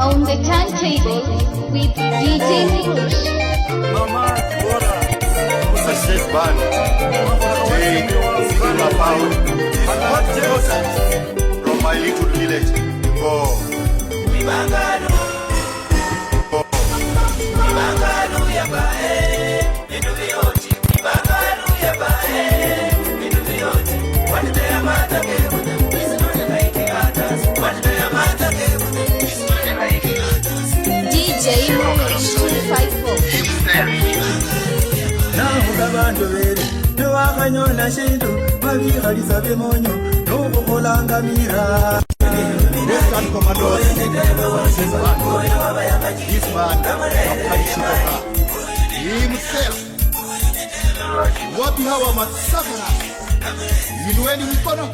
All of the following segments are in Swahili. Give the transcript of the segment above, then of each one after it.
On the turntable with DJ Push. Mama Bora, Success Band, Sigma Pound, from my little village. Go. Mibangano yabae, Miduviyoti, Mibangano yabae, Miduviyoti, what did they amata give them? This is not like others. What did they amata give them? This is not like others. DJ Push 254. Namugabantu bere, newakanyona shintu, mabihaliza bemonyo, nobukolangamira. Western Commandos, Success Band, this man, Kalishikoka, himself, wapi hawa masakara, inueni mikono.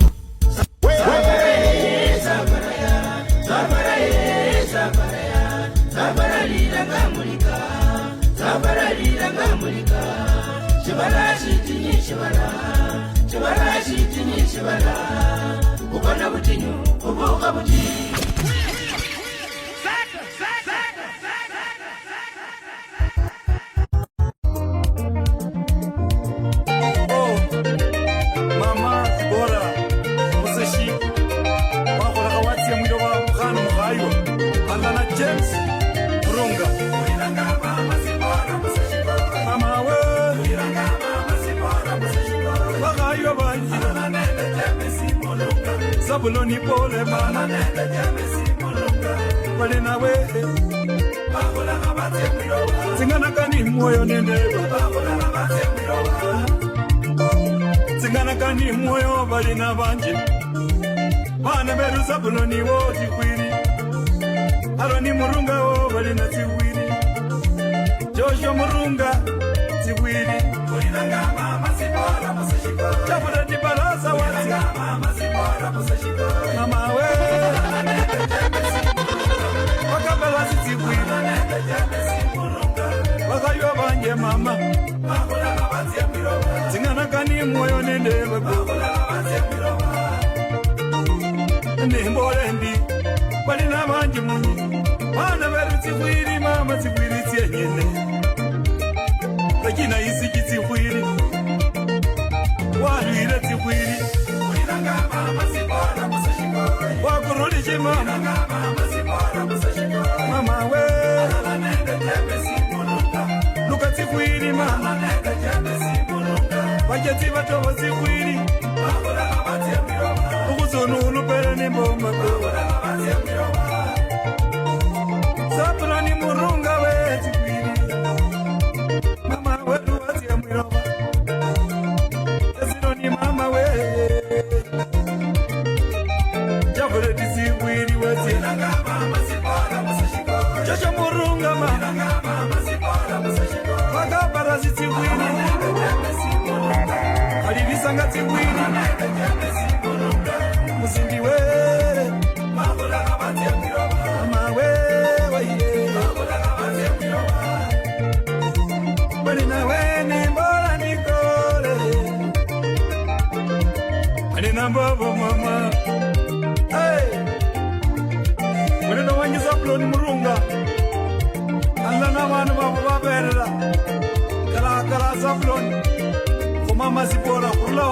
Zabaralira ngamulika, shibara, ubona butinyu, ubuka butinyu. Mama Bora, Musashi, Wakora Kawatsi Mwidowa Mkhanu Mkhayo, Alana James, Murunga. Mama we, Wakhayo Banyi, Zabuloni Pole Mama, Walina we, Zingana Kani Moyo Nendeba, Zingana Kani Moyo Walina Banji, Wana Beru Zabuloni wo Tikwiri, Aloni Murunga wo Walina Tikwiri, Joshua Murunga Tikwiri, Chapura Tibarasa Wati, Mama we, Wakabala Tikwiri, Wakayo Banje Mama, Zingana Kani Moyo Nendeba, Nimbolendi, Walina Banji Muni, Wana Beru Tikwiri, Mama Tikwiri Tienye. Lakina isiki tikwiri, waluire tikwiri, wakurulishe mama, mama we, luka tikwiri mama, wajeti watowa tikwiri, ukuzonu ulupere ni mbomba kwa, sapula ni murunga we tikwiri. Mama we, Javure Tikwiri wati, Joshua Murunga ma, Wakabara Tikwiri, Alibisanga Tikwiri, Musindi we, Mama we, Walina we ni mbola nikole. Nambabo mama, hey, when no one is uploading Murunga, and then I'm on Babella, Kala Saplon, for Mama Zipora, Purlo,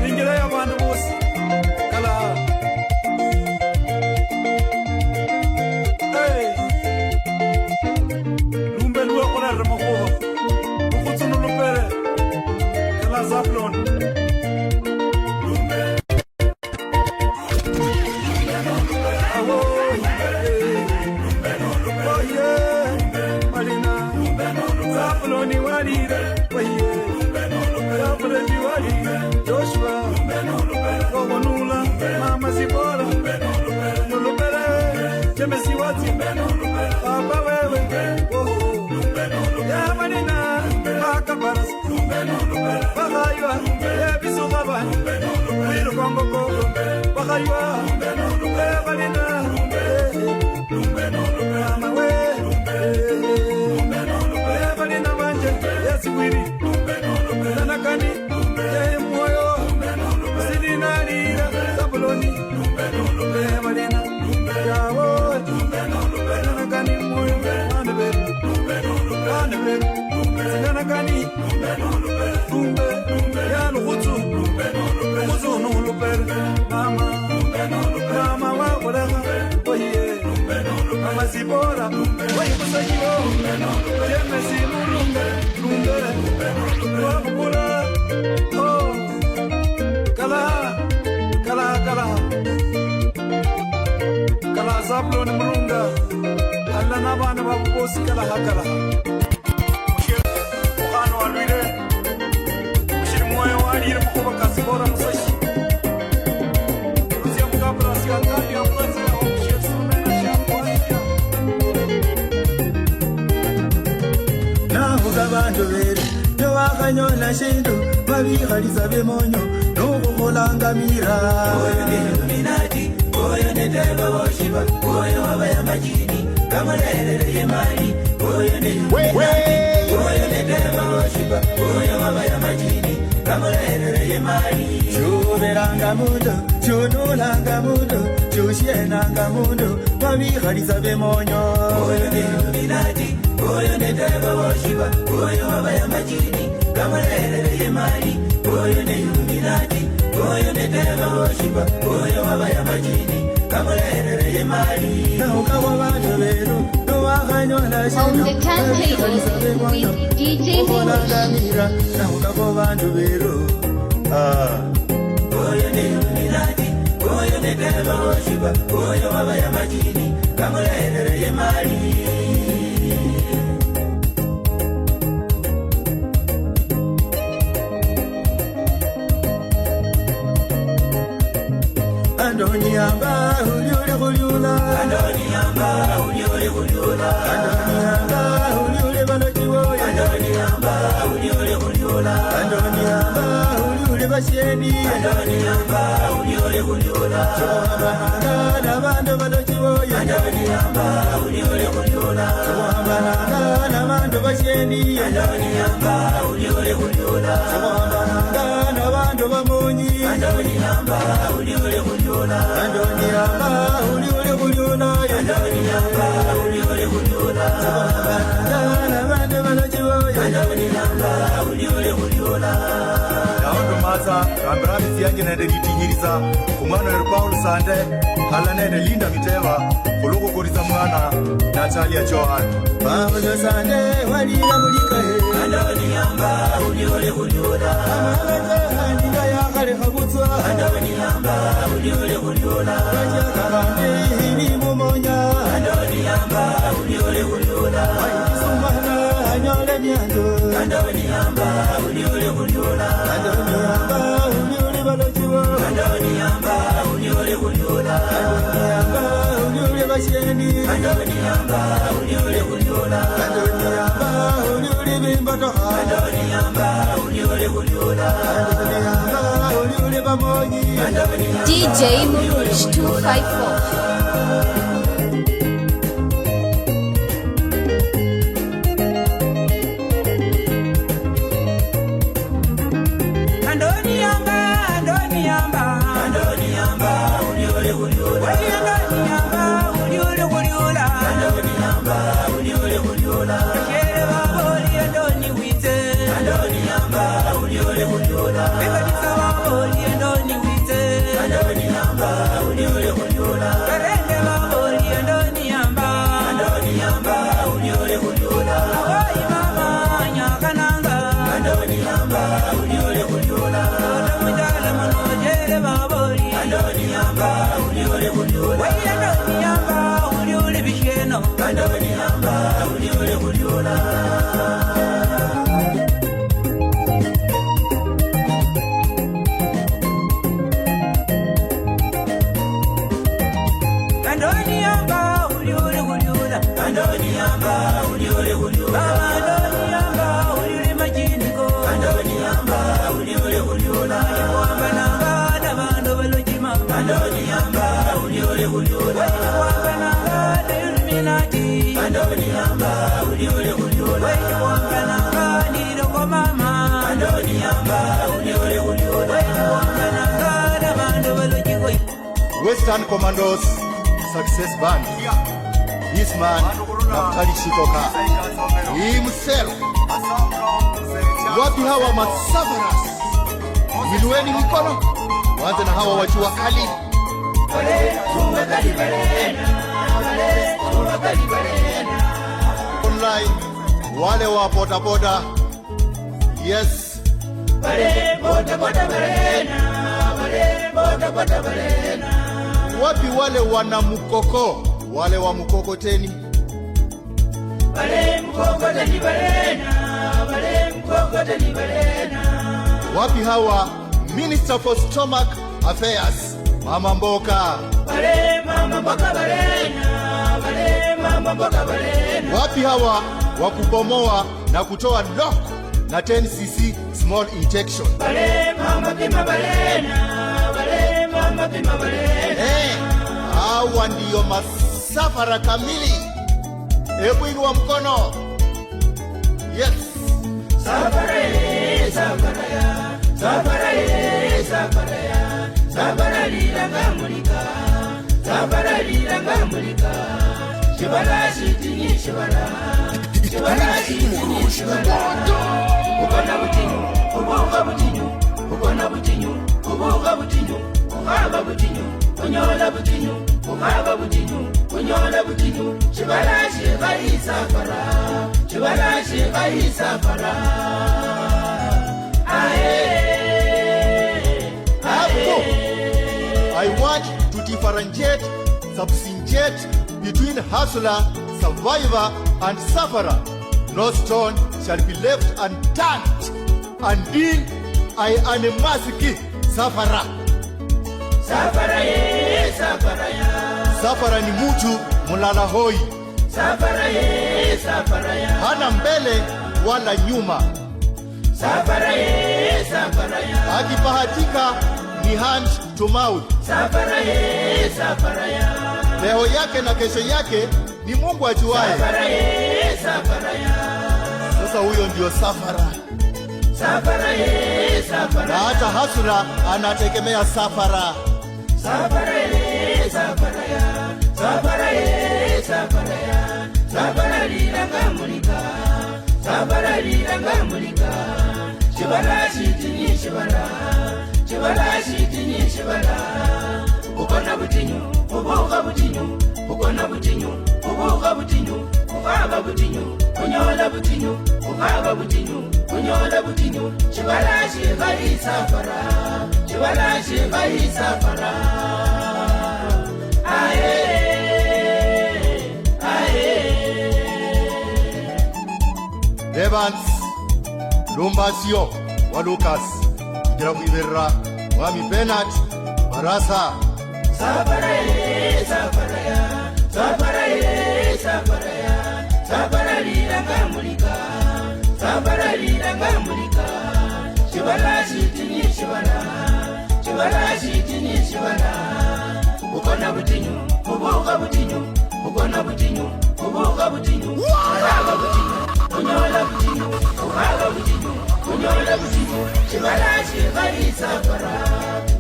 Ninja Van Bus, Kala, hey, Lumbel Wakura Ramako, Putunu Lupere, Kala Saplon. Joshua, Kogonula, Mama Zipora, Nulupere, Jemesi Wati, Papa Wewe, Yamanina, Akabaras, Bahayua, Ebisugaba, Wiru Kongo, Bahayua, Evalina, Mama we, Evalina Manje, yes, Wiri, Nanakani. Zabuloni, Malina, Jawo, Zablo ni mrunga alla na bana babusi kala hakala mukano alwire mushiri moyo walire mukuba kasibora musashi kusia mukabra siatani ya mwanza ya mshefu na shambwanya na ugabantu bere no wakanyola shindu babihaliza bemonyo no kukolangamira oyo ni Illuminati oyo ne deva washiba oyo wabaya majini kama lelele yemali oyo ne Illuminati oyo ne deva washiba oyo wabaya majini kama lelele yemali chuberanga mundo chunulanga mundo chushenanga mundo babihaliza bemonyo oyo ne Illuminati oyo ne deva washiba oyo wabaya majini kama lelele yemali oyo ne Illuminati oyo ne deva washiba oyo wabaya majini kama lelele yemali na ukawa bantu bero no wakanyola On the turntables with DJ Bush. Na ukawa bantu bero oyo ne Illuminati oyo ne deva washiba oyo wabaya majini kama lelele yemali Andoniamba uliole kuliula Andoniamba uliole kuliula Andoniamba uliole balojiwo Andoniamba uliole kuliula Andoniamba uliole basheni Andoniamba uliole kuliula Chobananga na bando balojiwo Andoniamba uliole kuliula Chobananga na bando basheni Andoniamba uliole kuliula Chobananga na bando bamonyi Andoniamba uliole kuliula Andoniamba uliole kuliula Andoniamba uliole kuliula Chobananga na bando balojiwo Andoniamba uliole kuliula Naondo mata rambara mitiange na ndegitinyiriza kumwana na Paul Sande hala na Linda Miteva kuloko koriza mwana Natalia Johan Paul Sande walira mulika he Andoniamba uliole kuliula Amalaja ndinga ya kale kabutwa Andoniamba uliole kuliula Kaja kabande hili mumonya Andoniamba uliole kuliula Aikisumana anyole miando Andoniamba uliole kuliula Andoniamba uliole balojiwa Andoniamba uliole kuliula Andoniamba uliole basheni Andoniamba uliole kuliula Andoniamba uliole bimbatoha Andoniamba uliole kuliula Andoniamba uliole bamonyi DJ Murush 254. Western Commandos Success Band. This policeman Naftali Shitoka. Himself. Wapi hawa masafaras? Inueni mikono. Wanze na hawa wajua kali. Online wale wa boda boda. Yes. Wapi wale wana mukoko? Wale wa mukokoteni. Wapi hawa Minister for Stomach Affairs? Mama Mboka. Wapi hawa wa kubomoa na kutoa lock na 10cc small injection? Hawa ndiyo masafara kamili. Hebu inua mkono. Yes. Safara ye, safara ya, safara ye, safara ya, safara lilanga mulika, safara lilanga mulika. Shibala shitinyi shibala, shibala shitinyi shibala. Ukona butinyu, ubuka butinyu, ukona butinyu, ubuka butinyu, ukaba butinyu, unyola butinyu, ukaba butinyu, unyola butinyu. Shibala shibai safara, shibala shibai safara. I want to differentiate, substantiate between hustler, survivor, and sufferer. No stone shall be left unturned until I unmask sufferer. Sufferer ye, sufferer ya. Sufferer ni mtu mulala hoi. Sufferer ye, sufferer ya. Hana mbele wala nyuma. Sufferer ye, sufferer ya. Akipahatika ni hand to mouth. Sufferer ye, sufferer ya. Leo yake na kesho yake ni Mungu ajuaye. Sufferer ye, sufferer ya. Sasa huyo ndio safara. Safara ye, safara. Na hata hasura anategemea safara. Safara ye, safara ya. Safara ye, safara ya. Safara lilanga mulika, safara lilanga mulika. Shibala shitinyi shibala, shibala shitinyi shibala. Ukona butinyu, ubuka butinyu, ukona butinyu, ubuka butinyu, ukaba butinyu, unyola butinyu, ukaba butinyu, unyola butinyu. Shibala shibai safara, shibala shibai safara. Evans Lumbasio wa Lucas Kira kuiberra Mwami Bernard Barasa. Safara ye, safara ya, safara ye, safara ya. Safara lilanga mulika, safara lilanga mulika. Shibala shitinyi shibala, shibala shitinyi shibala. Ukona butinyu, ubuka butinyu, ukona butinyu, ubuka butinyu. Ukaba butinyu, unyola butinyu, ukaba butinyu, unyola butinyu. Shibala shibai safara,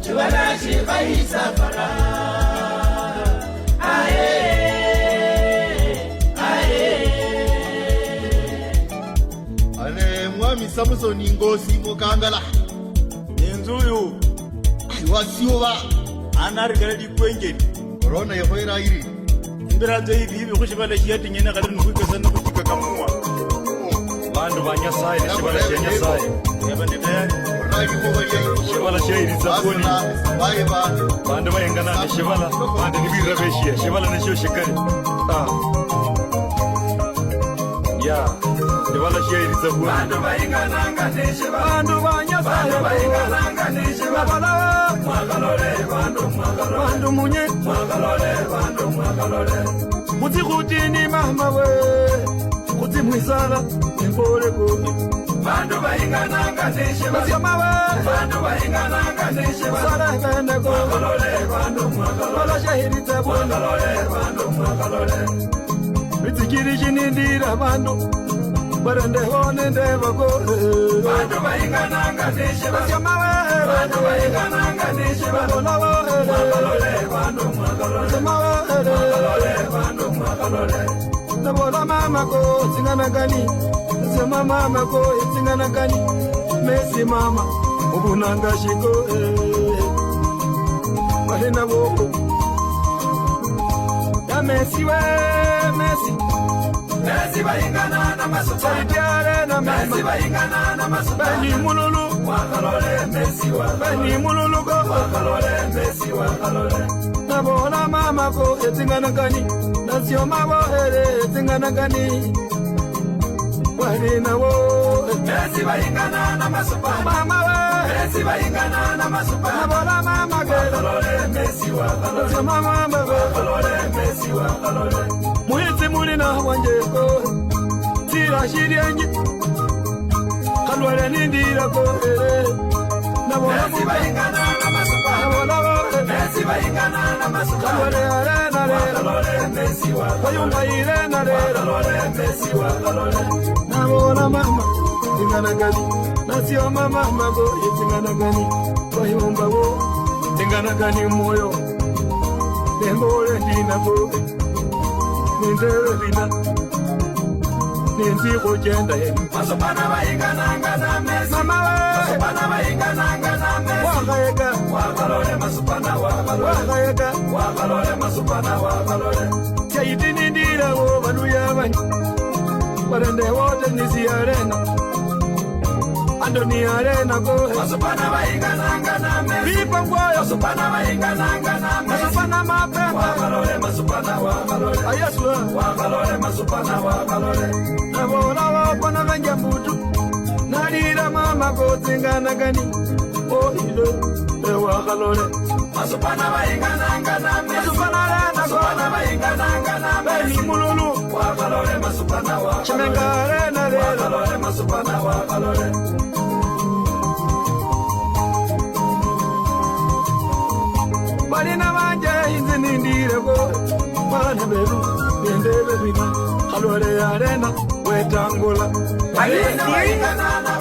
shibala shibai safara. Ale Mwami Samson Ngosi Mukangala. Nenzuyu Wasiwa anarigala dikwengeni. Corona yahoira iri. Imbira hivi kushibala shiyati nyene kali nukuika sana kutika kamua. Bandu banyasaye ne shibala shenyasaye. Yabande tayari. Shibala shayiri zakoni. Bandu bayengana ne shibala. Bandu nibira beshia. Shibala ne sho shikari. Ya. Shibala shayiri zakoni. Bandu bayengana ne shibala. Bandu banyasaye. Bandu bayengana ne shibala. Mwakalole bandu mwakalole. Bandu munye mwakalole bandu mwakalole. Muti kutini mama we. Kuti mwisala impole kumi. Bandu bayingana neshe basoma we. Bandu bayingana neshe basala kende ko. Mwakalole bandu mwakalole. Shahidi tabu mwakalole bandu mwakalole. Bitikiri jinindira bandu. barende hone ndeva go bantu bayingananga nishe basamawe bantu bayingananga nishe balawo mwakalole bantu mwakalole mwakalole bantu mwakalole nabola mama go singana gani sema mama go singana gani mesi mama ubunanga shiko barena boko ya mesi we mesi Messi bayingana na masupana na Messi bayingana na masupana Bani mululu wakalole Messi Bani mululu go wakalole Messi wakalole Nabola mama go etingana gani Nasio mabo ere etingana gani Wali na wo Messi bayingana na masupana Mama we Messi bayingana na masupana Nabola mama go wakalole Messi wakalole Mama wakalole Messi wakalole Muhiti mulina wanjeko Tira shirienji Kalwale nindira ko Messi bayingana na masupana Messi bayingana na masupana Kalwale arena wakalole Messi wakalole Wayumba irena wakalole Messi wakalole Nabola mama Tingana gani Nasio mama mago Tingana gani Wayumba wo Tingana gani moyo Nembole ndina go Nindere vina Ninzi kujenda hemi Masupana bayingananga na Messi Mama we Masupana bayingananga na Messi Wakayeka wakalole masupana wakalole Wakayeka wakalole masupana wakalole Chaiti nindira wo banu yabanyi Barende wote nisi arena Andoni arena go Masupana bayingananga na Messi Vipa mkwayo Masupana bayingananga na Messi Masupana mapema wakalole masupana wakalole Ayaswa wakalole masupana wakalole Nabola wapana venja mbutu Narira mama go tingana gani Oh ilo wakalole Masupana bayingananga na Messi Masupana arena go Masupana bayingananga na Beni Messi mululu wakalole masupana wakalole Chimenga arena lelo wakalole masupana wakalole Balina wanje hinzi nindire go Mwana beru nindebe vina Halore arena wetangula Balina bayinganana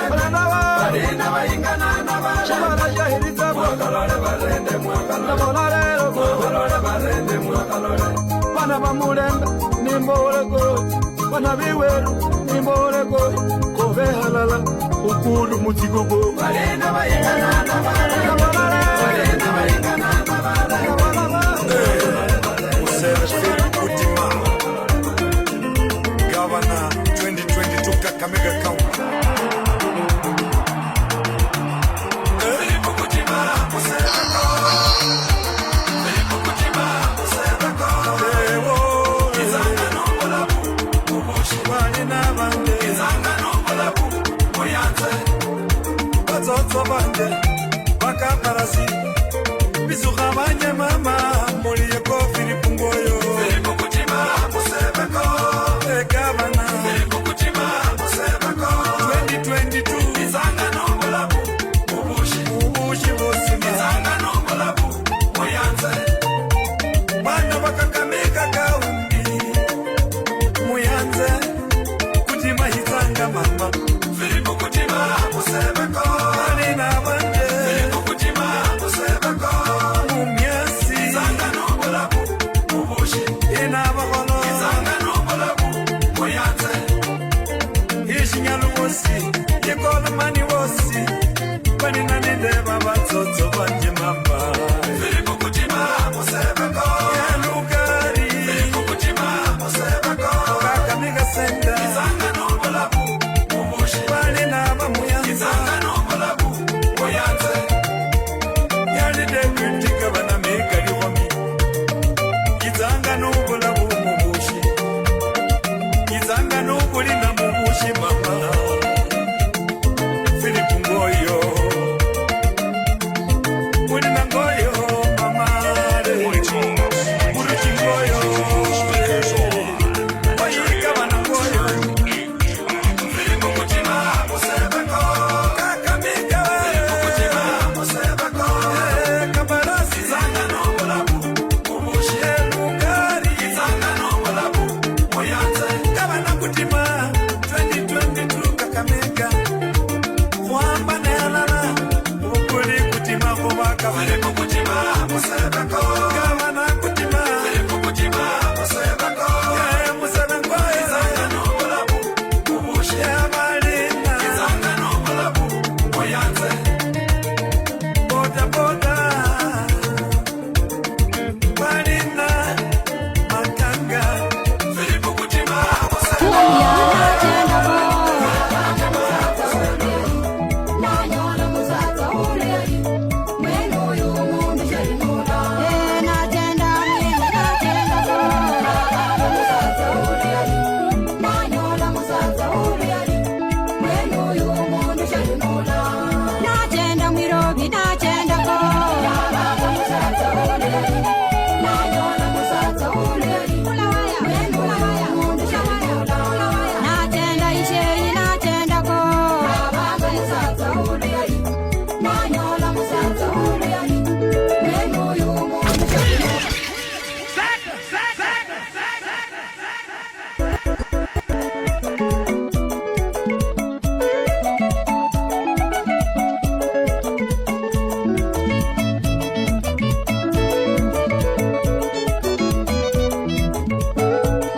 Balina wa Balina bayinganana Chabara shahiriza go wakalole barende mwakalole Nabola lelo go wakalole barende mwakalole Bana bamulembe nimbole go Bana biweru nimbole go Kobe halala ukulu mutigo go Balina bayinganana Nabola lelo Balina bayinganana Kutima Governor 2022 Kakamega County Bakapara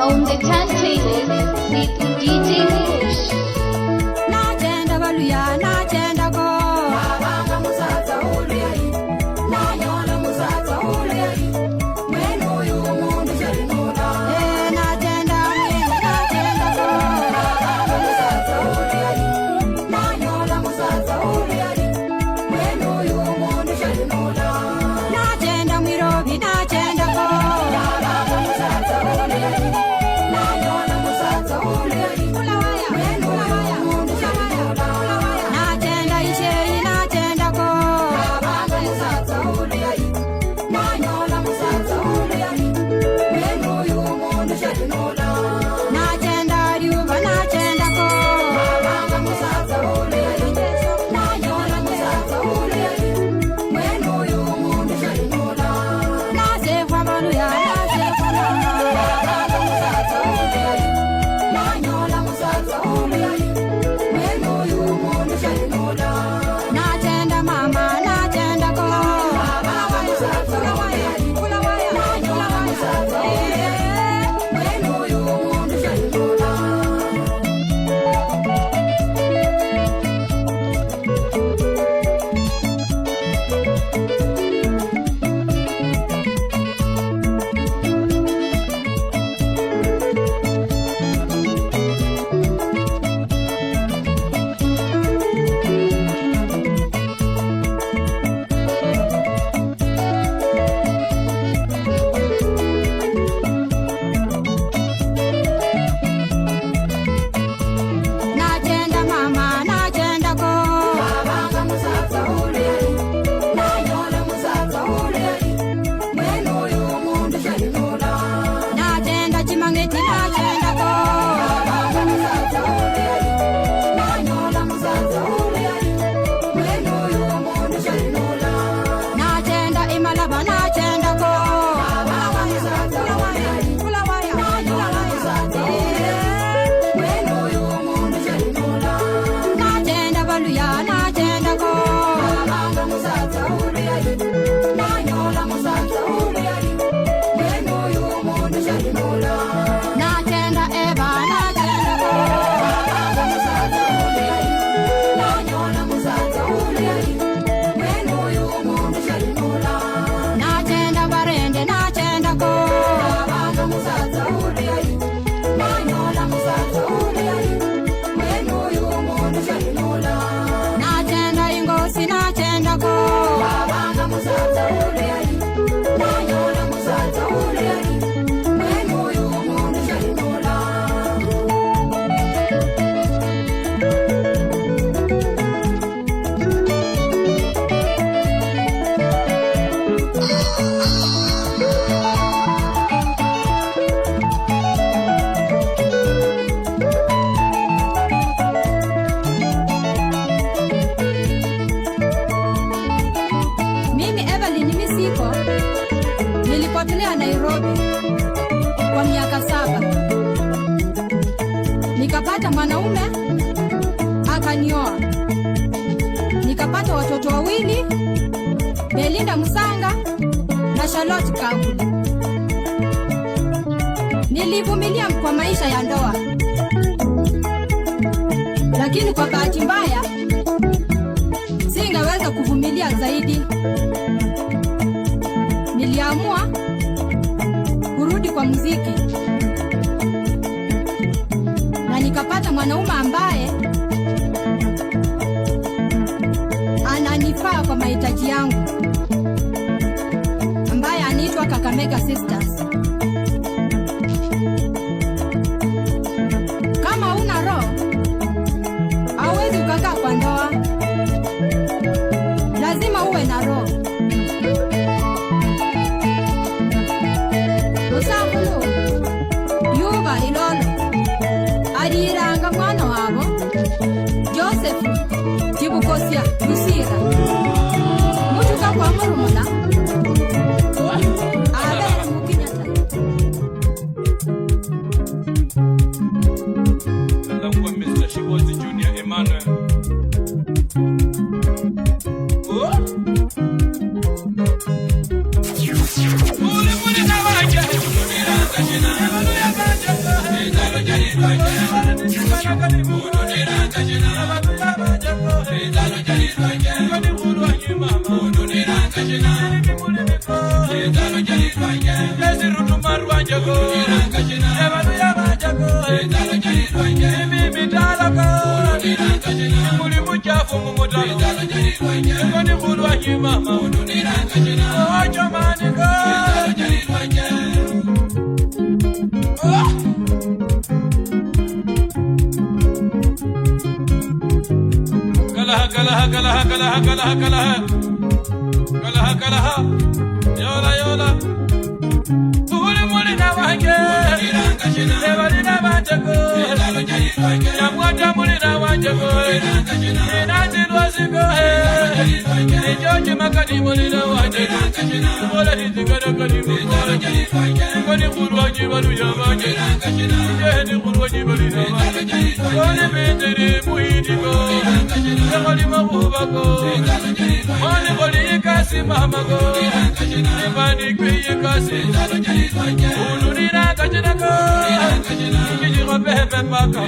on the turntable with DJ Push. Najenda baluya najenda go abanga musaza uliyali nanyola musaza uliyali mwenu uyu mundu jalinula najenda go abanga musaza uliyali nanyola musaza uliyali mwenu uyu mundu jalinula najenda mwirobi najenda go abanga musaza uliyali nanyola musaza uliyali Nilipotelea Nairobi kwa miaka 7. Nikapata mwanaume akanioa. Nikapata watoto 2, Belinda Musanga na Charlotte Kanguli. Nilivumilia kwa maisha ya ndoa. Lakini kwa bahati mbaya singeweza kuvumilia zaidi. Niliamua kurudi kwa muziki. Na nikapata mwanaume ambaye ananifaa kwa mahitaji yangu, ambaye anaitwa Kakamega Sisters. Kama una roho hauwezi ukakaa kwa ndoa. Lazima uwe na roho. Musafulu Yuba Ilolo ariranga mwana wabo Joseph Kibukosia Lusira mutuka kwa murumuna abera mukinyata Langwa Mr. Shibozi Junior Emmanuel Mule na waje, mule na waje, mama uduniranga jina ojo manika jalirwanje kalaha yola uli muli na wange ebali na banjego yamwata muli na wanjego inazilwasigo ijoji makani muli na wanjego mbola nizigadaganimu ngoni kurwa jibalu ya wange ijeheni kurwa jibalu ya wange ngoni bitiri muhidiko ngoni mahubako ngoni ngoni ikasi mamago ibani kwi ikasi uduniranga jinako ikijiko pepe paka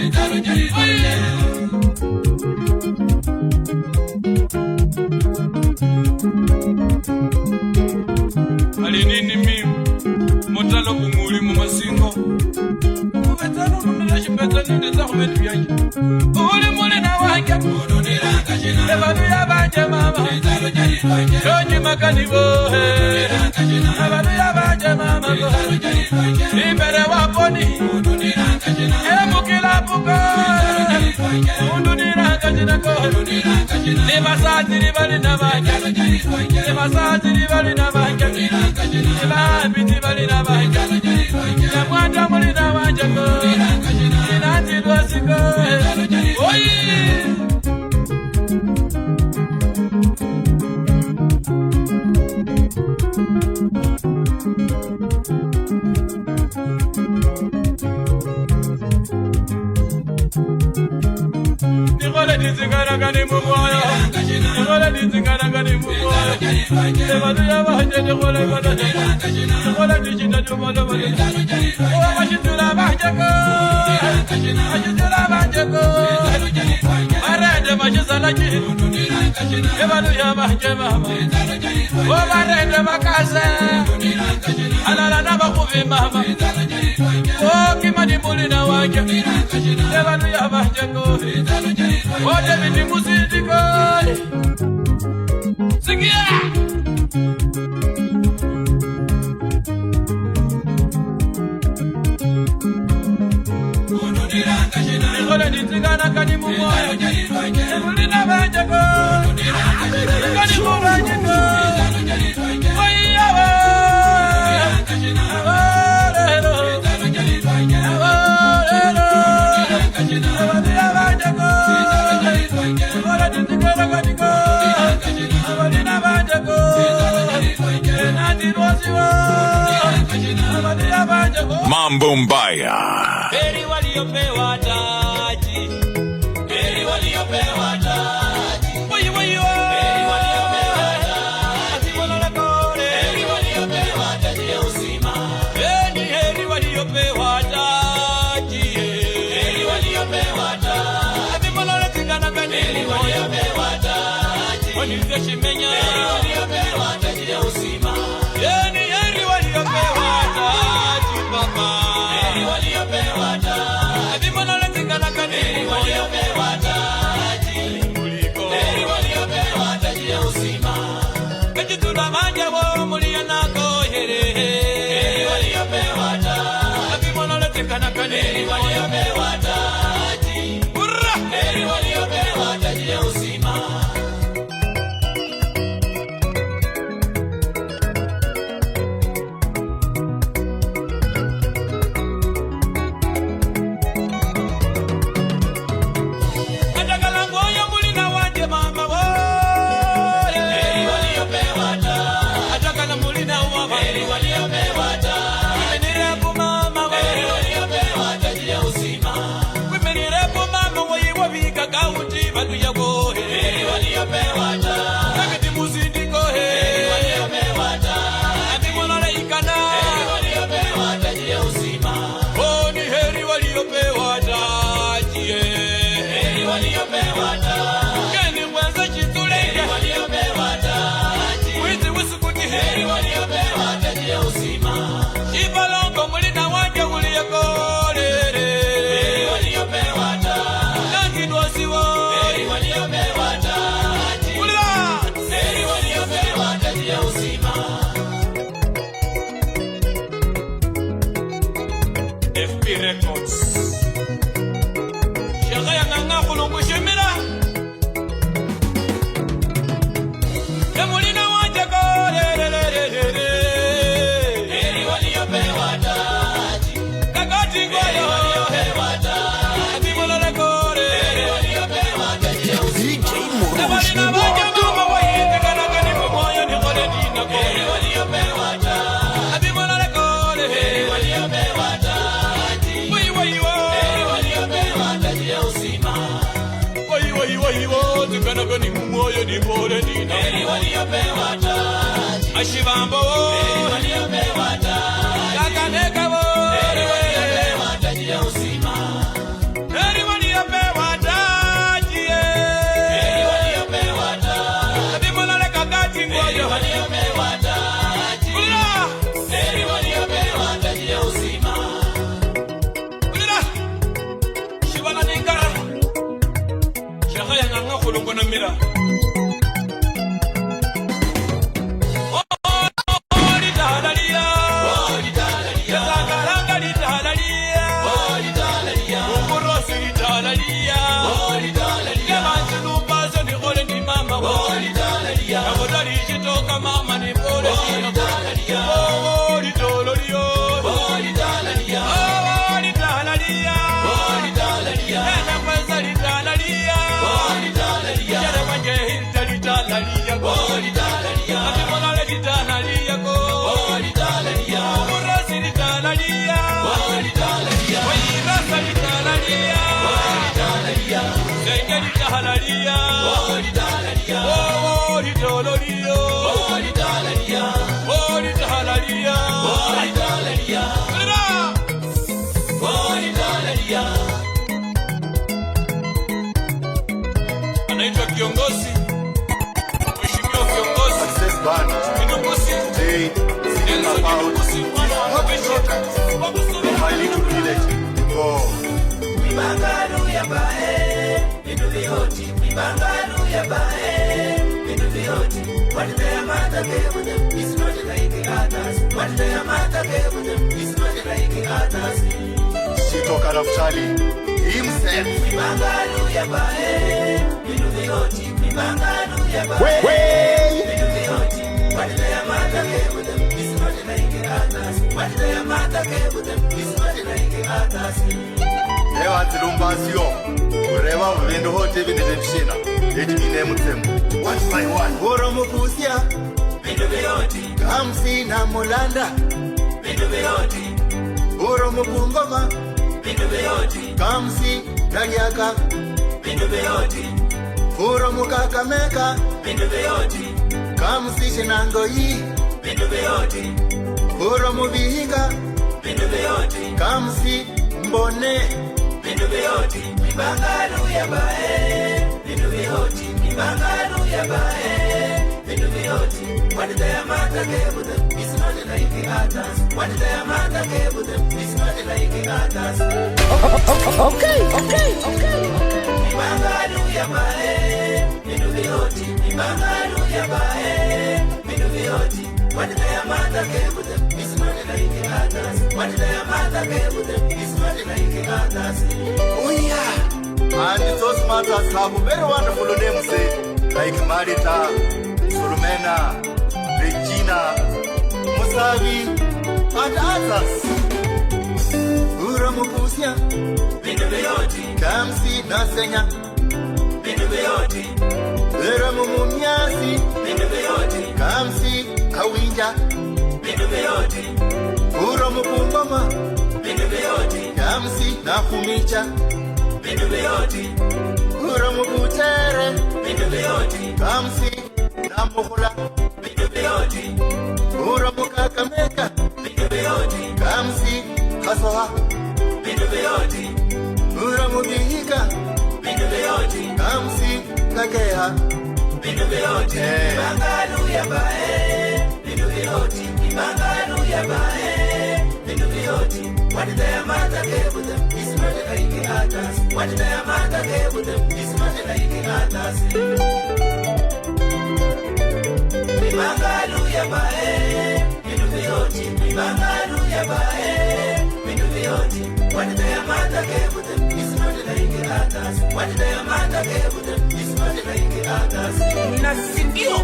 alinini miu motalo bunguli mu masingo ubetano numira chipeta nende za kumetu yake uli muli na wange uduniranga jina ebanu ya banje mama yoji makani bohe ebanu ya banje mama ibere waponi emukila puka uduniranga jina ko libasati libali na banje libasati libali na banje libabiti bali na banje yamwata muli na banje ko inazilwasiko oyi Nikola dizingana gani mumoya Nikola dizingana gani mumoya Ebadu ya bahje nikola gana Nikola dijita jumala bade Owa mashitula bahje ko Mashitula bahje ko Marende mashizala ki Ebadu ya bahje mama Owa marende makase Alala na bakuvi mama Owa kimani muli na wake Ebadu ya bahje ko Oje miti musitiko Sikia Nikola nizingana kani mumoya Ebulina banjeko Kani mubanjeko Oiyawa Awarero Awarero Ebulina banjeko Nikola nizingana kaniko Ebulina banjeko Enazilwasiwa Ebulina banjeko Mambo Mbaya. Heri waliopewa taji, heri waliopewa taji, heri waliopewa taji, heri waliopewa taji ya uzima, heri waliopewa taji, heri waliopewa taji, heri waliopewa taji, wanilishimenya, heri waliopewa taji ya uzima, heri waliopewa taji papa. Heri waliopewa taji, heri waliopewa taji, heri waliopewa taji ya uzima. Kajitula manja wo mulia nako heri waliopewa taji, heri waliopewa taji, heri waliopewa taji ya uzima. Heri waliopewa taji, heri waliopewa Records. Shagaya nganga kulungu shemira. Yamulina wajako re. Eri waliopewa taji. Kakati ngoyo waliopewa taji. Atimola rekore. Eri waliopewa taji ya uzima. Yamulina wajako mawayete kanakani mmoyo ni kore dina ko. Eri waliopewa taji. Atimola rekore. Eri waliopewa taji. Wai Eri waliopewa taji ya uzima. Wai tukanakani mmoyo ni kore dina. Eri waliopewa taji. Ashibambo. Eri waliopewa taji. Kakaneka bo. Eri waliopewa taji ya uzima. Eri waliopewa taji. Eri waliopewa taji. Atimola rekakati ngoyo. Eri waliopewa taji. Ulira. Eri waliopewa taji ya uzima. Ulira. Shibana ningara. Shagaya nganga kulungu na mira. Anaitwa kiongozi. Mheshimiwa kiongozi. Success Band. Kiongozi. Today, singing about my little village. Oh. Mibangalu ya bae, bindu vihoti. Mibangalu ya bae, bindu vihoti. What they are mother gave them is not like others. What they are mother gave them is not like others. Shito Karafchali himself. Mibangalu ya bae, bindu vihoti. Mibangalu ya bae, bindu vihoti. What they are mother gave them is not like others. What they are mother gave them is not like others. Ewa tilumbasio. Kureva vendo hote vinedemshina. Eti mine mutemu. One by one. Oro mukusia, bindu vihoti. Kamsi na Mulanda. Bindu vihoti. Oro mukungoma. Bindu vihoti. Kamsi Dagiaka. Bindu vihoti. Oro mukakameka. Bindu vihoti. Kamsi Shinangoi. Bindu vihoti. Oro mubihinga. Bindu vihoti. Kamsi Mbone. Bindu vihoti. Mibangalu ya bae. Bindu vihoti. Mibangalu ya bae. Bindu vihoti. What their mother gave them is not like others. What their mother gave them is not like others. Okay. Mibangalu ya bae. Bindu vihoti. Mibangalu ya bae. Bindu vihoti. What their mother gave them is not like others. What their mother gave them is not like others. Oh yeah. And those matters have a very wonderful name, say, like Marita, Solomena, Regina, Musavi, and others. Ura Mukusia, Bindu vihoti. Kamsi Nasenya, Bindu vihoti. Ura Mumumiasi, Bindu vihoti. Kamsi Kawinja, Bindu vihoti. Ura Mukungoma, Bindu vihoti. Kamsi Nakumicha, Bindu vihoti. Ura Mukutere, Bindu vihoti. Kamsi Namuhula, Bindu vihoti. Ura Mukakameka, Bindu vihoti. Kamsi Kasoha, Bindu vihoti. Ura Mubihika, Bindu vihoti. Kamsi Kakeha, Bindu vihoti. Mibangalu ya bae. Bindu vihoti. Mibangalu ya bae. Bindu vihoti. What their mother gave them is not like others. What their mother gave them is not like others. Mibangalu ya bae. Bindu vihoti. Mibangalu ya bae. Bindu vihoti. What their others. What they amanda gave them is what they others. Na sindio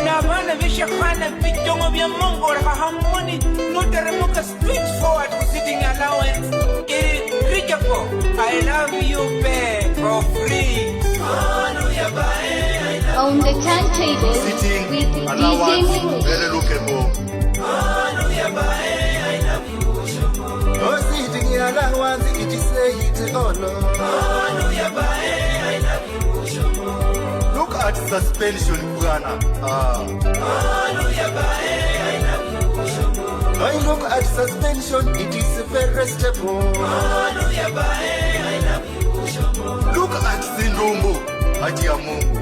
na bana vishakana vitongo vya Mungu la harmony no teremuka straightforward sitting allowance irreachable. I love you babe for free. Hallelujah bye. On the turntable Sitting with allowance, DJ very lookable. Hallelujah bye. I love you Shomo. No sitting allowance, it is say it all. Hallelujah bye. I love you Shomo. Look at suspension, Bwana. Hallelujah bye. I love you Shomo. I look at suspension, it is very stable. Hallelujah bye. I love you Shomo. Look at Zindumbu, hati ya Mungu.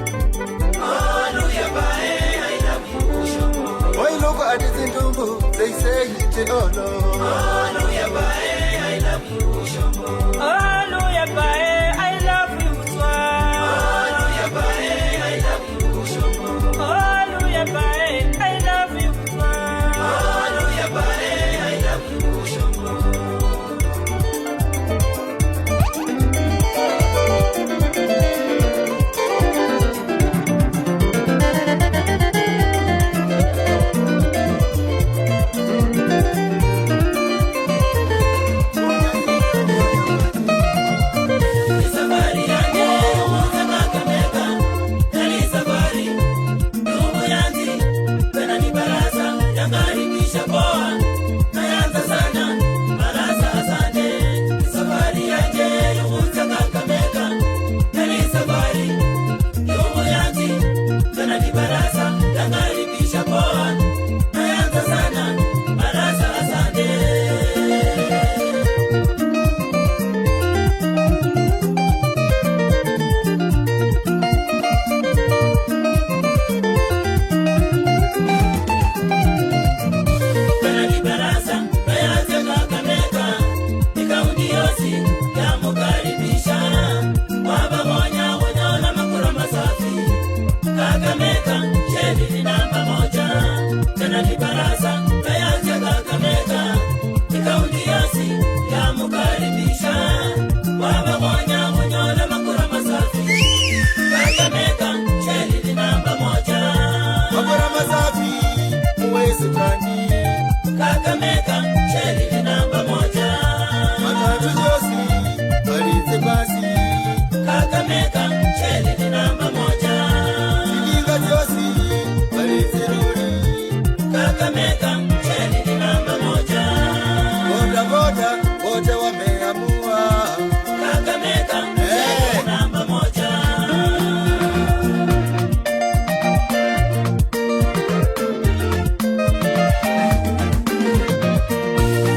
Hallelujah bye. I love you Shomo. I look at Zindumbu, they say it all. Hallelujah bye. I love you Shomo. Hallelujah bye. I love you Hallelujah bye. I love you Shomo. Hallelujah bye. I love you Hallelujah bye. I love you Shomo. Safari yangu Kakamega, nali safari ndugu yanzi tena ni baraza yangaribisha poa naanza sana baraza asante. Safari yangu Kakamega, nali safari ndugu yanzi tena ni baraza yangaribisha poa naanza sana baraza asante. Mabora masafi, muwezi tani. Kakamega, Shelly ni namba moja. Matatu josi, balize basi. Kakamega, Shelly ni namba moja. Silinga josi, balize ruri. Kakamega, Shelly ni namba moja. Boda boda, wote wameamua. Kakamega, Shelly ni namba moja.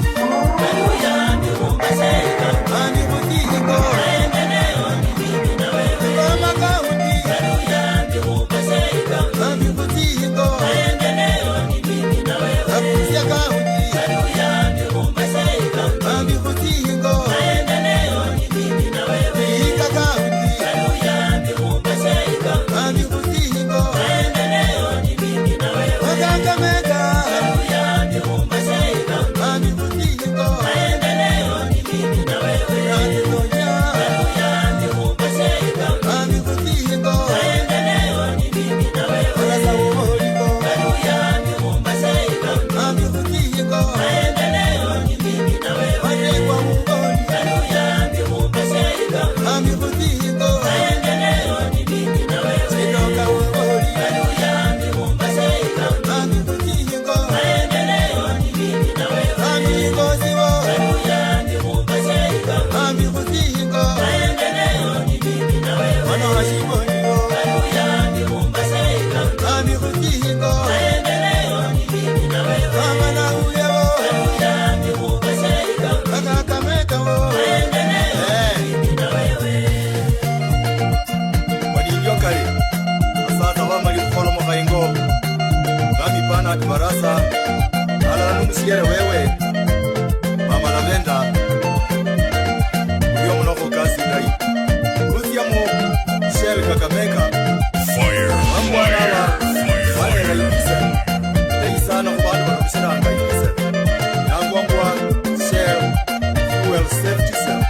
Hallelujah, Mungu asema. Ani mutigo, Maendeleo ni mimi na wewe. kama kaunti. Hallelujah, Mungu asema. Ani mutigo, Maendeleo ni mimi na wewe. kapusia kaunti. Hallelujah, Mungu asema. Ani mutigo, Maendeleo ni mimi na wewe. ika kaunti. Hallelujah, Mungu asema. Ani mutigo, Maendeleo ni mimi na wewe. Kakamega. Hallelujah, Mungu asema. Ani mutigo, Maendeleo ni mimi na wewe. ani nonya. Hallelujah, Mungu asema. Ani mutigo, Maendeleo ni mimi na wewe. orasa uligo. Hallelujah, Mungu asema. Ani mutigo, Maendeleo ni mimi na wewe. ane kwa ungoli. Hallelujah, Mungu asema. Ani mutigo, Maendeleo ni mimi na wewe. sinoka ungoli. Hallelujah, Mungu asema. Ani mutigo, Maendeleo ni mimi na wewe. ani ngozi wo. Hallelujah, Mungu asema. Ani mutigo, Maendeleo ni mimi na wewe. wana wa shimoni wo. Hallelujah, Mungu asema. Ani mutigo, Maendeleo ni mimi na wewe. kama na uye wo. Hallelujah, Mungu asema. Kakamega wo. Maendeleo ni mimi na wewe. Walivyo kale sasa wamali kukolo mukaingo ngami pana ati barasa alala numusiere wewe mama lavenda uyo munoko kasi dai usia mu shell Kakamega mamwanala wale raibisa dai sana kubanu wanakusiranga ibisa yangwangwa shell fuel safety cell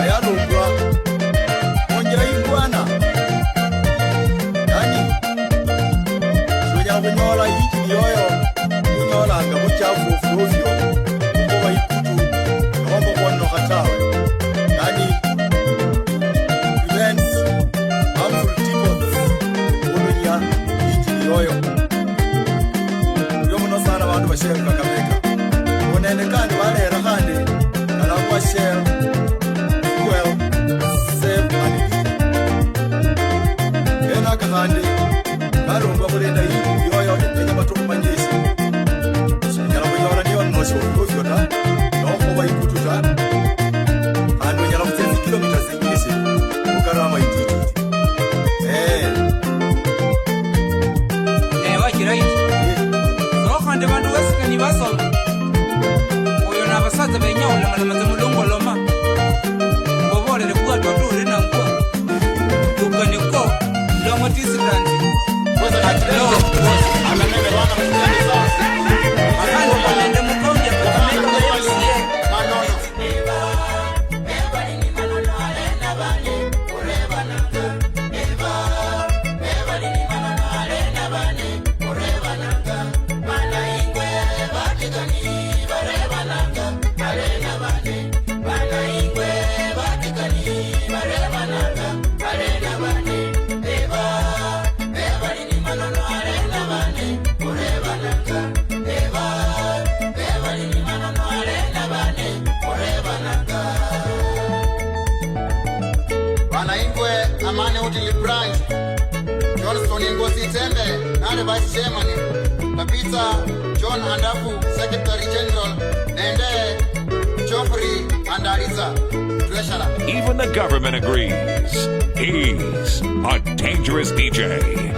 ayalumbwa Banaingwe Amani Utili Branch, Johnston Ngozi Tembe, Nade Vice Chairman, Kapita John Andafu, Secretary General, Nende Chopri and Ariza, Treasurer. Even the government agrees. He's a dangerous DJ.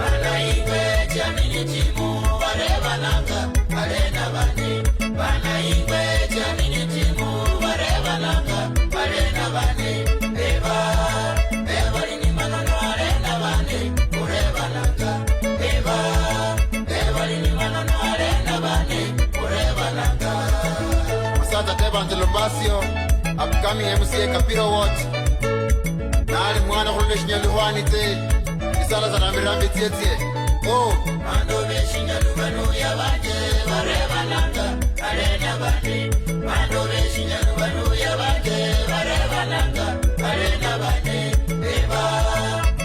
Angelo Basio, upcoming MCA Kapiro Watch. Nali mwana kulule shinyaluhani te. Isala za namirambi tietie. Oh, mando be shinyaluhanu ya banje. Wareba nanga, arena banje. Mando be shinyaluhanu ya banje. Wareba nanga, arena banje. Eba,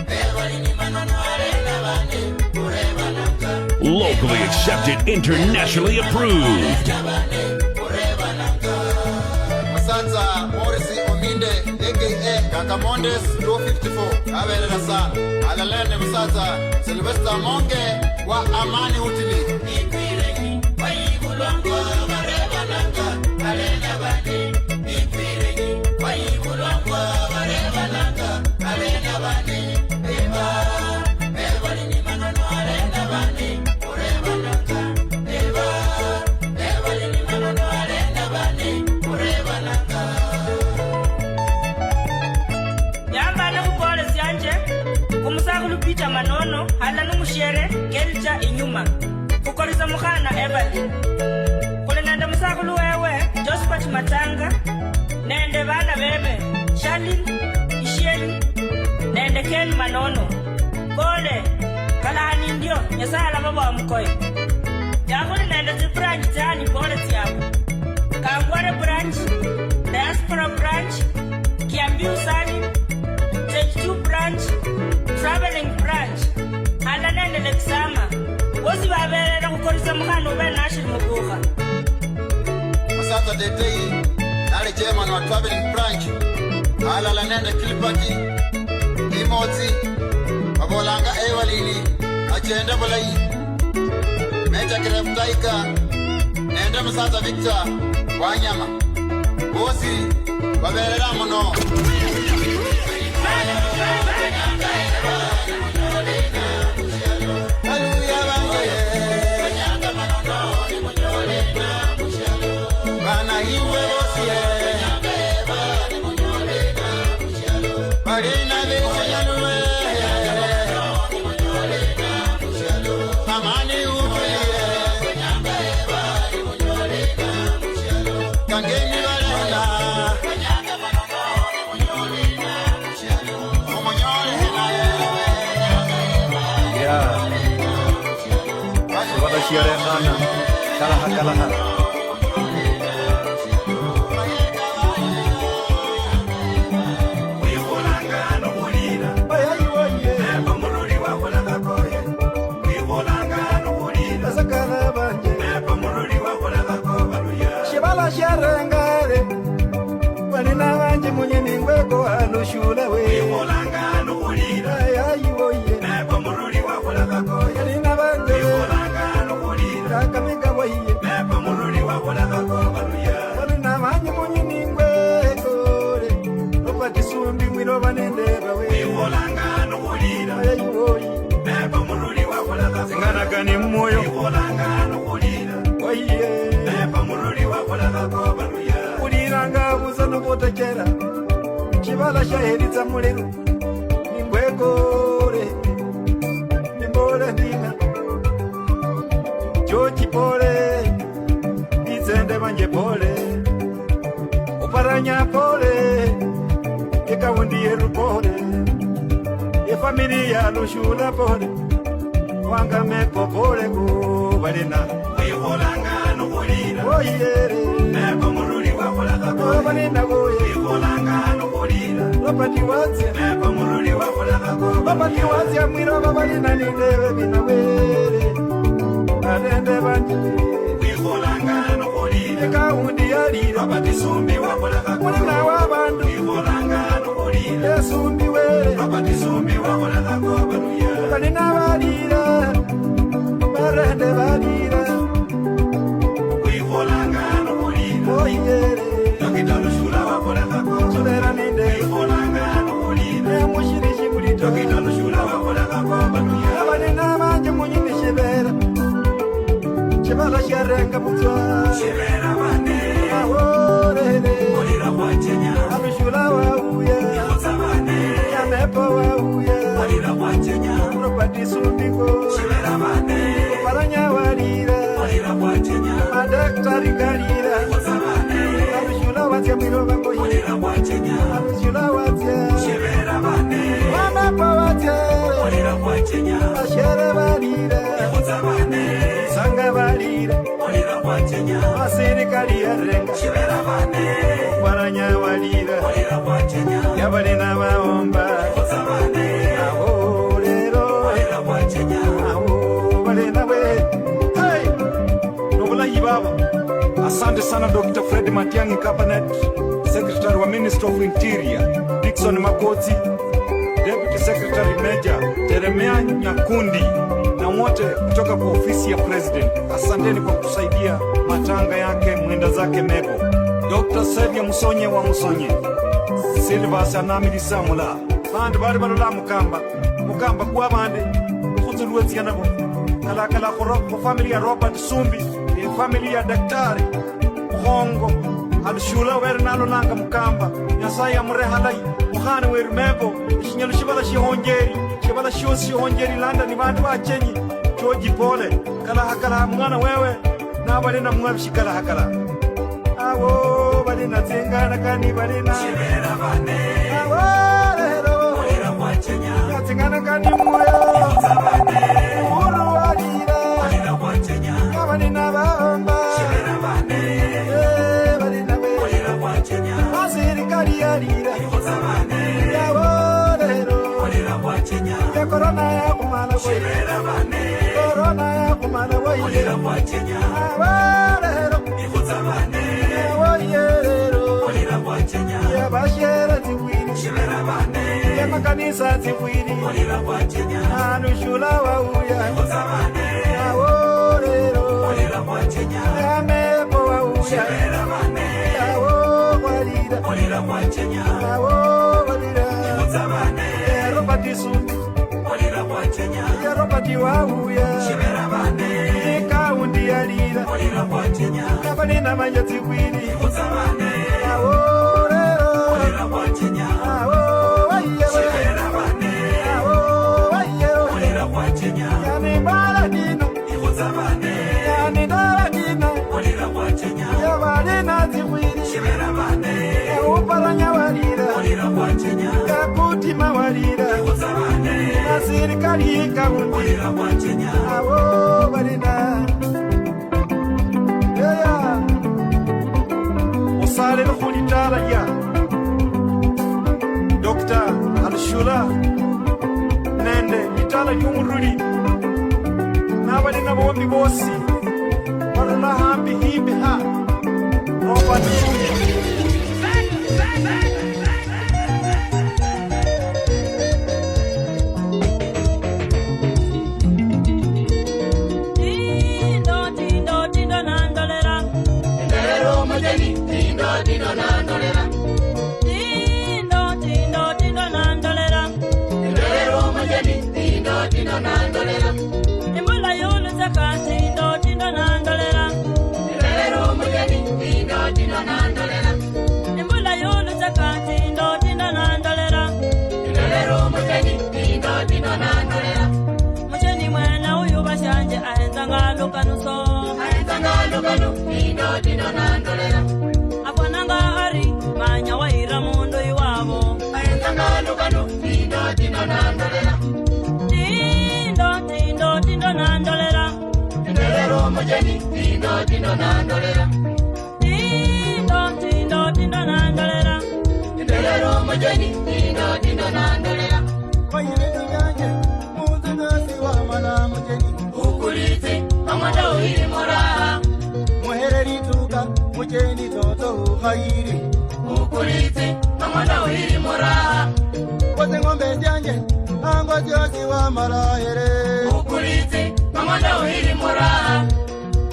eba lini manono arena banje. Ureba nanga. Locally accepted, internationally approved. Sasa Morris Ominde aka Kakamondes 254 abelela sana alalene msasa Sylvester Monge wa Amani Utili ikwireki wayibulongo bareba nanga alena bani ikwireki wayibulongo bareba nanga alena bani eba lini manono alena bani ureba nanga eba lini manono alena bani ureba nanga. Kumusakulu Peter Manono hala numushere Kelcha inyuma kukolisa mukhana Evelyn kulinenda musakulu wewe Josephat Matanga nende bana bebe Charlene Isheli nende Ken Manono kole kalani ndio nyasala baba wa mkoyo yakuli nende branch tani kole tiabu Kangware branch Diaspora branch Kiambiu Sani Stage 2 branch Traveling branch hala nende leksama wosi babele kukolisa mukhana ube nashiri mubuha Masata Detei nale chairman wa Traveling branch hala la nende Kilpaki Imoti Babolanga Evalini Achenda Bolai Meja Kireftaika nende Masata Victor Wanyama wosi babele la mono Siarehana kalaha Shibala sharangare Wanina wanje munye ningweko anushula we Wivolanga nukulira Ayayiwoye Nepo muruli wakola kakoya Nina wanje Wivolanga nukulira Kakamika waye Nepo muruli wakola kakoya Wanina wanje munye ningweko Opati sumbi mwiro wanendeba we Wivolanga nukulira Ayayiwoye Nepo muruli wakola kakoya Singana kani mmoyo Wivolanga nukulira Waye Uliranga buza nobotekera Chibala shaheritsa mulero Ningwekore Nimbole ndina Jochi pole Nizende manje pole Uparanya pole Ekawundi erupole Efamilia lushula pole Wanga mepo pole kubalina Wivolanga nukulira Oyere Nepo muruli wakola kakoya Obanina goye Wivolanga nukulira Lopati wazia Nepo muruli wakola kakoya Lopati wazia mwiro babalina nindewe binawere Adende banji Wivolanga nukulira Ekawundi yarira Lopati sumbi wakola kakoya Mulina wabandu Wivolanga nukulira Esumbi were balina balira barende balira kuikolangano kulira oyere dokitalushula wakolakako sulera ninde kuikolangano kulira mushirishi kuli dokitalushula wakolakako banuya balina banje munyini shebera shebala sharenga mutwa shebera bane ahorere kulira kwachenya alushula wauya yotsabane yamepo wauya kulira kwachenya propati sundiko shebera bane paranya walira kulira kwachenya madaktari galira yotsabane alushula watya miro bango kulira kwachenya alushula watya shebera bane yamepo watya kulira kwachenya ashere walira yotsabane sanga walira kulira kwachenya asirikali yarenga shebera bane paranya walira kulira kwachenya yabalina maomba yotsabane ahorero kulira kwachenya balina we hey nobulayi baba. Asante sana Dr. Fred Matiang'i Cabinet Secretary wa Ministry of Interior, Dickson Makoti Deputy Secretary Major Jeremia Nyakundi na wote kutoka kwa ofisi ya President. Asanteni kwa kusaidia matanga yake mwenda zake Mego. Dr. Sevia Musonye wa Musonye Silva Sanamili Samula bandi bari balola mukamba kwa bandi kuzulwezi yanabo kala kwa family ya Robert Sumbi ya family ya Daktari Hongo alishula weri nalo nanga mukamba nyasai ya mrehalai mukhani weri mebo ishinyalu shibala shihonjeri landa ni bandu bachenyi choji pole kala mwana wewe na balina mwabishi kala awo balina zingana kani balina shibera bane awo lero kulira kwachenya zingana kani moyo zabane uru walira kulira kwachenya balina baomba shibera bane balina kulira kwachenya asirikali yalira zabane awo lero kulira kwachenya ya corona ya kumala shibera bane corona ya kumala kulira kwachenya awo lero zabane ya bashera tiwiri shibera bane ya makanisa tiwiri kulira kwachenya anushula wauya zabane aworero kulira kwachenya ya mepo wauya shibera bane awo walira kulira kwachenya awo walira zabane ya robati sumbi kulira kwachenya ya robati wauya shibera bane kaundi yalira kulira kwachenya kabane na manja tiwiri zabane aworero kulira kwachenya awo waye shibera bane awo waye kulira kwachenya yani baladino zabane yani daladino kulira kwachenya ya balina tiwiri shibera bane ya uparanya walira kulira kwachenya ya kutima walira zabane na serikali kaundi kulira kwachenya awo balina Sare khulitala ya Dr. Alshula nende itala yumuruli nabali na bombi bosi wala hambi hibi ha Robert Dino nandolera Dino nandolera Ndero majani Dino nandolera Imula yulu zakati Dino nandolera Ndero majani Dino nandolera Imula yulu zakati Dino nandolera Ndero majani Dino nandolera Mujani mwena uyu bashanje ahenza ngalukanuso Dino nandolera Akwananga ari manya waira mundo iwabo ayenzanga lukano Dino nandolera Dino nandolera Ndero majani Dino nandolera Dino nandolera Ndero majani Dino nandolera Kwayire nyanje muzi nasi wa mala majani ukulite amanda uiri mora muhereri tuka mujeni toto hairi ukulite amanda uiri mora kote ngombe janje ango josi wa malahere Ukulizi Manganda uhili muraha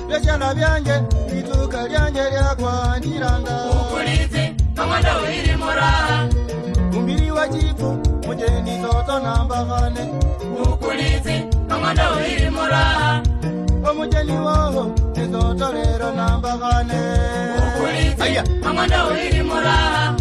Vyachana vyanje Vituka lyanje lyakwa ndiranga Ukulizi Manganda uhili muraha Umbiri wa jifu Mujeni toto nambagane Ukulizi Manganda uhili muraha Omujeni woho Nitoto lero nambagane Ukulizi Manganda uhili muraha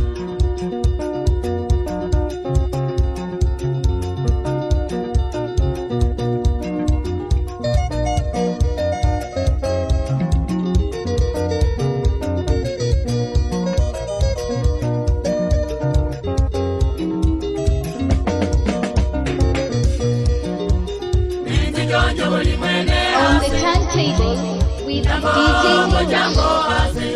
On the turntable with DJ Jambo hasi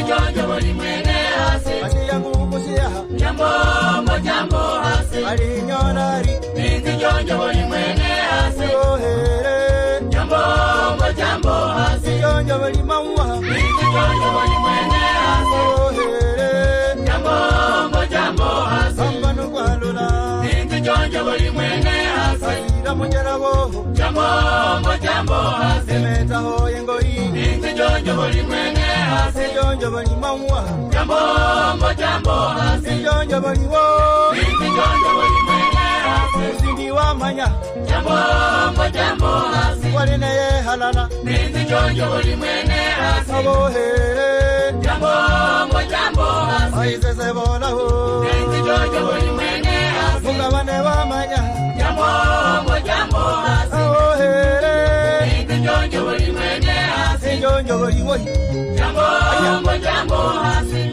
Jambo limwene hasi Jambo hasi Binti Jambo limwene hasi Jambo hasi Binti Jambo limwene hasi Jambo hasi Binti Jambo limwene hasi Jambo hasi Meta ho yengoi Binti Jambo limwene hasi Jonjo bali mawa Jambo hasi Jonjo bali wo Binti Jambo limwene hasi Sindi wa manya Jambo hasi Wale na ye halala Binti Jambo limwene hasi Abo he Jambo hasi Aize se bola ho Binti Jambo limwene hasi Munga wane wa manya Jambo hasi Abo he Binti Jambo limwene hasi Jonjo bali wo Jambo hasi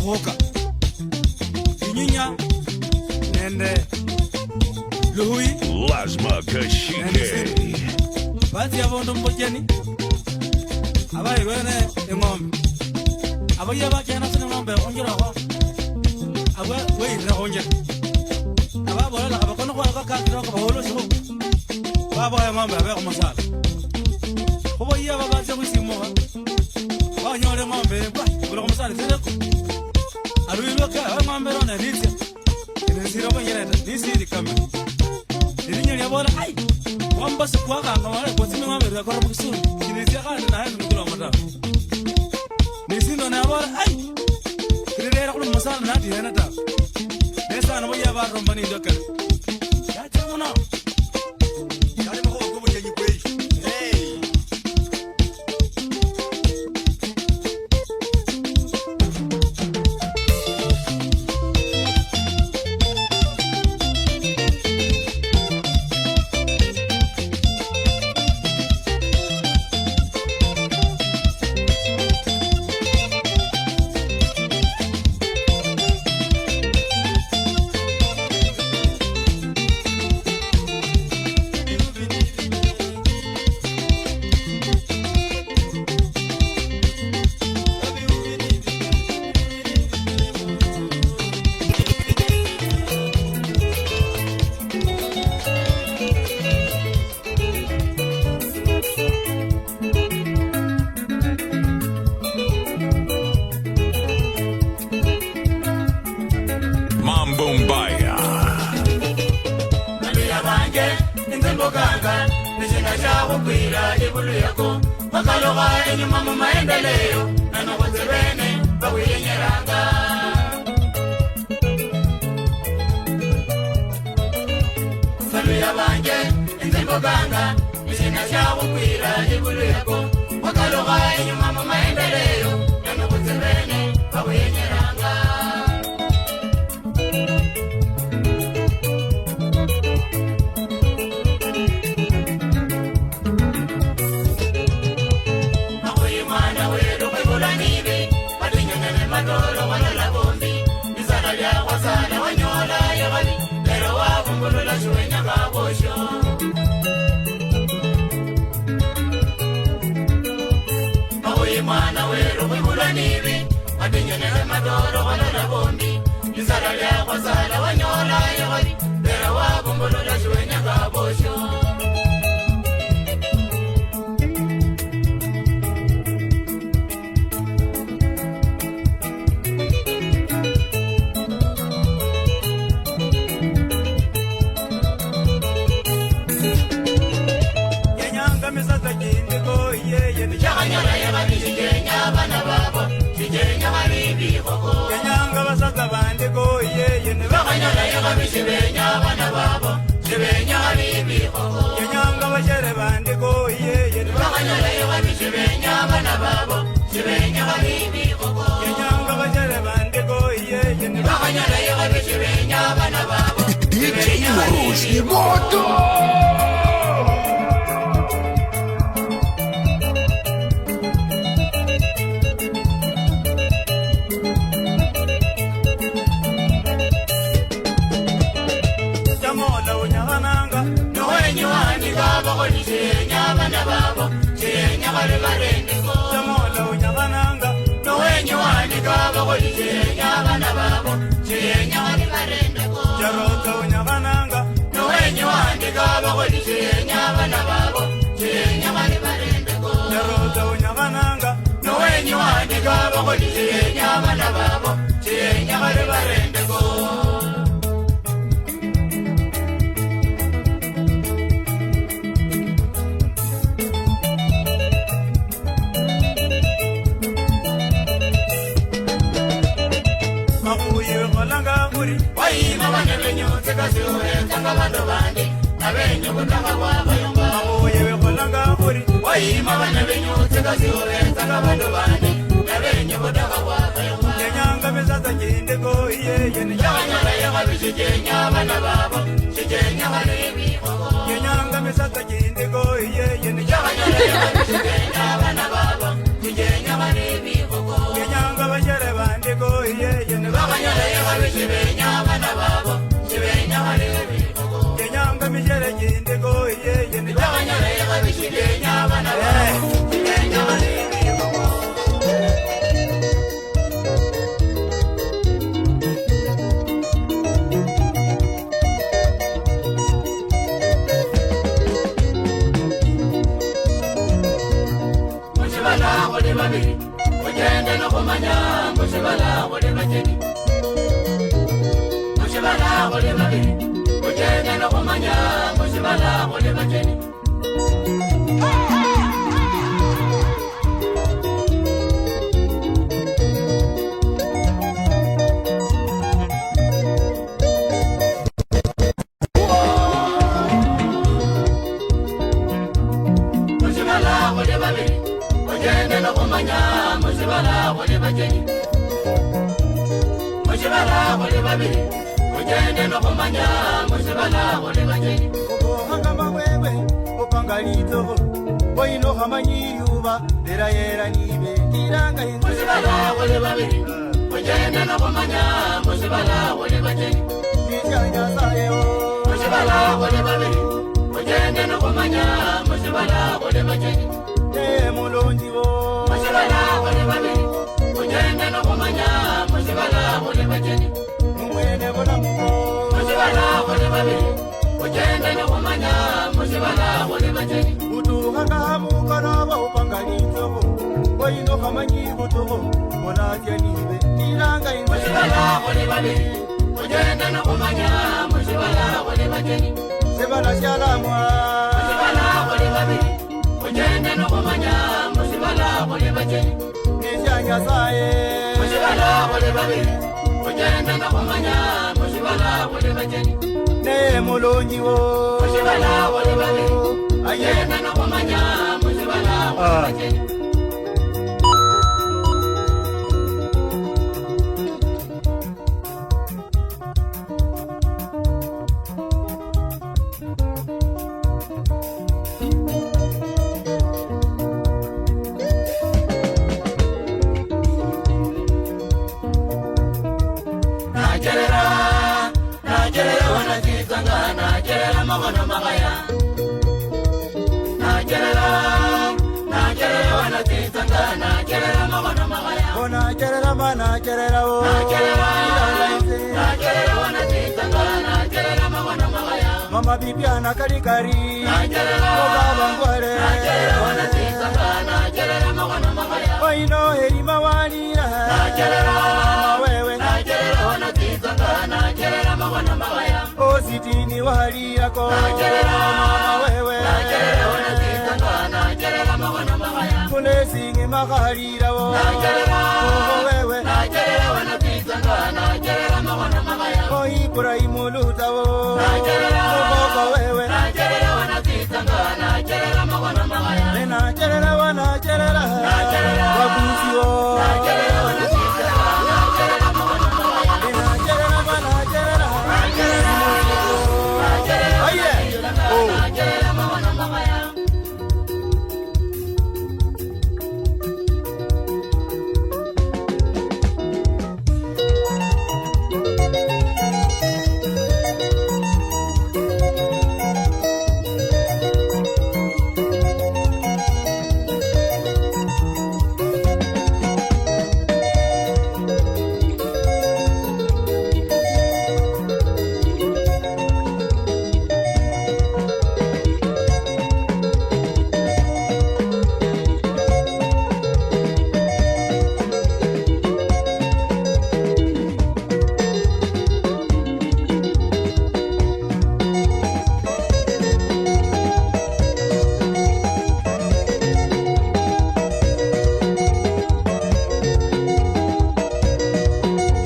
hoka inyinya nende luhui Lasma Kashike bati abondo mbojeni abai wene engombe abai abakena sene ngombe onjira ho aba weira onje aba bola abakono kwa kakiro ko bolo so baba ya ngombe abe kumasala kubo iya baba se kusimo ba nyole ngombe ba bolo kumasala zeko aruilo ka ngombe rona nitya inzira ko nyere nisiri kambe irinyeri abola ai wamba se kwa kanga wale kwa simi ngombe ya kora bukusu kinizia kana na hayo ngiro mata nisindo na abola ai kirera kulo masala na di hena ta esa na boya ba rombani doka ya tamuno kale mo ko mo jenyi kwei hey Mambumbaya Malia bange inzembo kanga nishinga chako kwira ibulu yako makaloga enyuma mu maendeleo na nakoze bene bawiyenyeranga Malia bange inzembo kanga nishinga chako kwira ibulu yako makaloga enyuma mu maendeleo na nakoze bene bawiyenyeranga Mwana wero wibula nibi Madinyenele madoro walala bombi Nizala ya wazala wanyola ya wali Dera wabumbulu la shwenya kabosho Kenyanga misasa jindiko yeye ni Chakanyola ya wali Chikenya bana babo Chikenya wali bihoko Kenyanga basaka bandiko yeye ni Chakanyola ya wali Chibenya bana babo Chibenya wali bihoko Kenyanga bashere bandiko yeye ni Chakanyola ya wali Chibenya bana babo Chibenya wali bihoko Kenyanga bashere bandiko yeye ni Chakanyola ya wali Chibenya bana babo DJ Rouge Moto. Jamola unyagananga Nowenyuani babo kodi Chibenya bana babo Chibenya wali barendeko Jamola unyagananga Nowenyuani babo kodi Chibenya bana babo Chibenya wali barendeko Jarota unyagananga Nowenyuani babo kodi Chibenya bana babo Chibenya wali barendeko Jarota unyagananga Nowenyuani babo kodi Chibenya bana babo Chibenya wali barendeko Makuye kolanga kuri Wayima bane benyote kasi uhetanga bando bandi Na benyo kutaka kwa bayomba Makuye kolanga kuri Wayima bane benyote kasi uhetanga bando bandi Na benyo kutaka kwa bayomba Kenyanga misasa jindiko yeye ni Chakanyola ya wali Chikenya bana babo Chikenya wali bihoko Kenyanga misasa jindiko yeye ni Chakanyola ya wali Chikenya bana babo Chikenya wali bihoko Kenyanga bashere bandiko yeye ojende no kumanya mushibala kuli bacheni mushibala kuli babiri ojende no kumanya mushibala kuli bacheni Boy no hamanyi yuba dera yera nibe tiranga hindu mushibala wale babiri ojende no kumanya mushibala wale bacheni nijanya sayo mushibala wale babiri ojende no kumanya mushibala wale bacheni mulonji wo mushibala wale babiri ojende no kumanya mushibala wale bacheni mwene bona muko mushibala wale babiri ojende no kumanya mushibala wale bacheni utuhanga mukaraba upangalito boy no hamanyi butuho bona janibe tiranga hindu mushibala wale babiri ojende no kumanya mushibala wale bacheni sebala shalamwa mushibala wale babiri ojende no kumanya mushibala wale bacheni nijanya saye mushibala wale babiri ojende no kumanya mushibala wale bacheni mulonji wo mushibala wale babiri ojende no kumanya mushibala wale bacheni mama bibiana kari kari baba ngwale oino heri mawalira wewe ositini walirako mama wewe kunesinge makalirawo wewe oiburahimu lutawo muboko wewe nacherera wanacherera wabuziwo nacherera wanacherera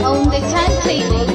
On the turntable,